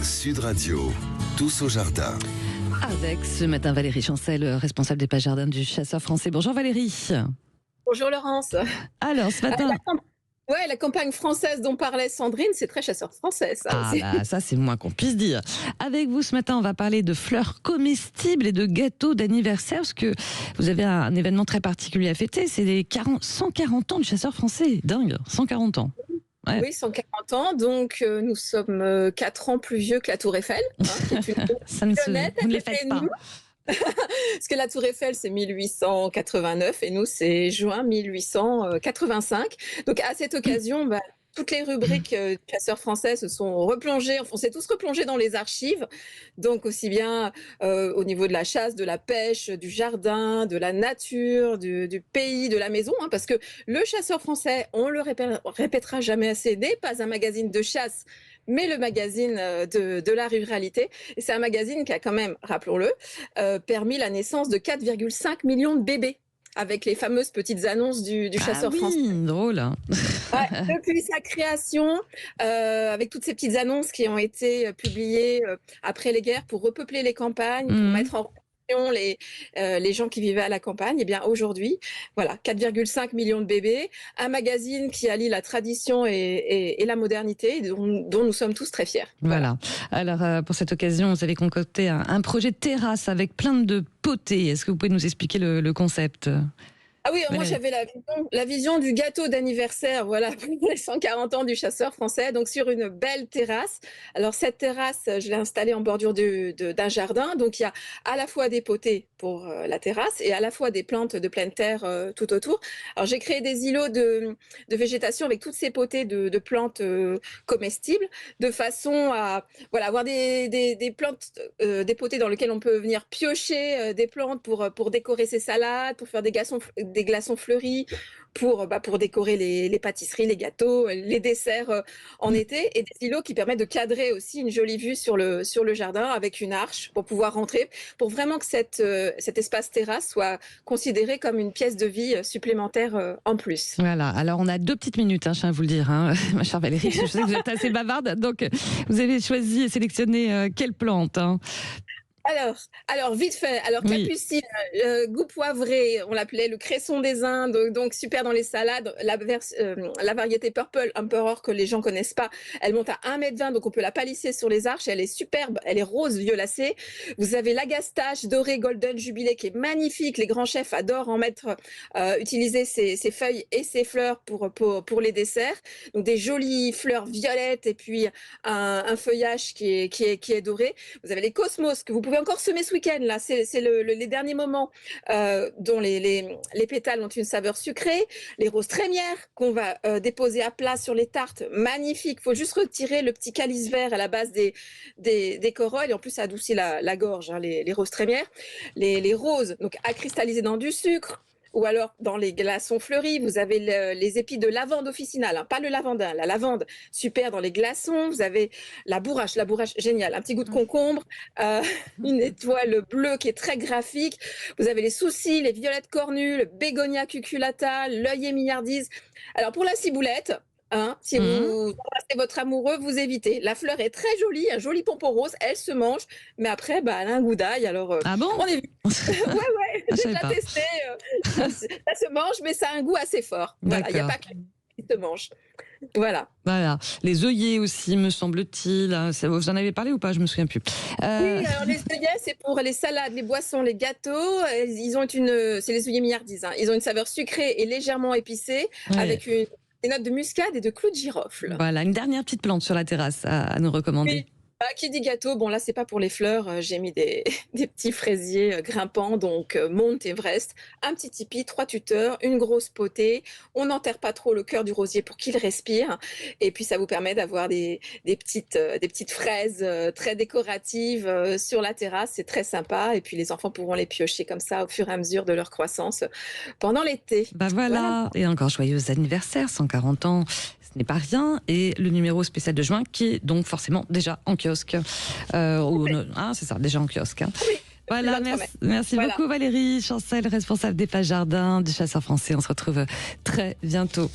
Sud Radio, tous au jardin. Avec ce matin Valérie Chancel, responsable des pages jardins du Chasseur Français. Bonjour Valérie. Bonjour Laurence. Alors ce matin... La campagne française dont parlait Sandrine, c'est très Chasseur Français. Ça c'est moins qu'on puisse dire. Avec vous ce matin, on va parler de fleurs comestibles et de gâteaux d'anniversaire, parce que vous avez un événement très particulier à fêter, c'est les 140 ans du Chasseur Français. Dingue, 140 ans. Ouais. Oui, 140 ans, donc nous sommes 4 ans plus vieux que la Tour Eiffel. Vous ne les faites pas. Parce que la Tour Eiffel, c'est 1889 et nous, c'est juin 1885. Donc, à cette occasion, toutes les rubriques Chasseurs Français se sont replongées, on s'est tous replongés dans les archives, donc aussi bien au niveau de la chasse, de la pêche, du jardin, de la nature, du pays, de la maison, parce que le Chasseur Français, on le répétera jamais assez, n'est pas un magazine de chasse, mais le magazine de la ruralité. Et c'est un magazine qui a quand même, rappelons-le, permis la naissance de 4,5 millions de bébés, avec les fameuses petites annonces du Chasseur Français. Drôle. Depuis sa création, avec toutes ces petites annonces qui ont été publiées après les guerres pour repeupler les campagnes, pour mettre en relation les gens qui vivaient à la campagne, et bien aujourd'hui, voilà, 4,5 millions de bébés, un magazine qui allie la tradition et la modernité, dont nous sommes tous très fiers. Voilà. Alors, pour cette occasion, vous avez concocté un projet de terrasse avec plein de potées. Est-ce que vous pouvez nous expliquer le concept ? Ah oui, moi j'avais la vision du gâteau d'anniversaire, voilà, pour les 140 ans du Chasseur Français, donc sur une belle terrasse. Alors cette terrasse, je l'ai installée en bordure d'un jardin, donc il y a à la fois des potées pour la terrasse et à la fois des plantes de pleine terre tout autour. Alors j'ai créé des îlots de végétation avec toutes ces potées de plantes comestibles, de façon à avoir des plantes, des potées dans lesquelles on peut venir piocher des plantes pour décorer ses salades, pour faire des glaçons fleuris, pour décorer les pâtisseries, les gâteaux, les desserts en été, et des îlots qui permettent de cadrer aussi une jolie vue sur le jardin avec une arche pour pouvoir rentrer, pour vraiment que cet espace terrasse soit considéré comme une pièce de vie supplémentaire en plus. Voilà, alors on a 2 petites minutes, je tiens à vous le dire, ma chère Valérie, je sais que vous êtes assez bavarde, donc vous avez choisi et sélectionné quelle plante Alors, vite fait. Alors, capucine, goût poivré, on l'appelait le cresson des Indes, donc super dans les salades. La variété Purple Emperor que les gens connaissent pas, elle monte à 1,20 m, donc on peut la palisser sur les arches. Elle est superbe, elle est rose violacée. Vous avez l'agastache doré Golden Jubilé qui est magnifique. Les grands chefs adorent utiliser ses feuilles et ses fleurs pour les desserts. Donc des jolies fleurs violettes et puis un feuillage qui est doré. Vous avez les cosmos que vous pouvez encore semer ce week-end, là, c'est les derniers moments dont les pétales ont une saveur sucrée. Les roses trémières qu'on va déposer à plat sur les tartes, magnifique. Il faut juste retirer le petit calice vert à la base des corolles, et en plus ça adoucit la gorge, les roses trémières. Les roses, donc à cristalliser dans du sucre, ou alors dans les glaçons fleuris, vous avez les épis de lavande officinale, pas le lavandin, la lavande, super dans les glaçons. Vous avez la bourrache génial, un petit goût de concombre, une étoile bleue qui est très graphique. Vous avez les soucis, les violettes cornues, le bégonia cuculata, l'œillet milliardise. Alors pour la ciboulette, si vous embrassez votre amoureux, vous évitez. La fleur est très jolie, un joli pompon rose, elle se mange, mais après, elle a un goût d'ail, alors ah bon, on évite. Ouais, j'ai déjà testé, ça se mange, mais ça a un goût assez fort. Voilà, il n'y a pas que qui se mange. Voilà. Les œillets aussi, me semble-t-il. Vous en avez parlé ou pas? Je me souviens plus. Oui, alors les œillets, c'est pour les salades, les boissons, les gâteaux. C'est les œillets milliardises. Ils ont une saveur sucrée et légèrement épicée, avec des notes de muscade et de clous de girofle. Voilà, une dernière petite plante sur la terrasse à nous recommander. Oui. Qui dit gâteau, bon là c'est pas pour les fleurs, j'ai mis des petits fraisiers grimpants, donc Mount Everest, un petit tipi, 3 tuteurs, une grosse potée, on n'enterre pas trop le cœur du rosier pour qu'il respire, et puis ça vous permet d'avoir des petites fraises très décoratives sur la terrasse, c'est très sympa, et puis les enfants pourront les piocher comme ça au fur et à mesure de leur croissance pendant l'été. Voilà, et encore joyeux anniversaire, 140 ans. Ce n'est pas rien, et le numéro spécial de juin qui est donc forcément déjà en kiosque. C'est ça, déjà en kiosque. Oui. Voilà, merci beaucoup Valérie Chancel, responsable des pages jardins du Chasseur Français. On se retrouve très bientôt.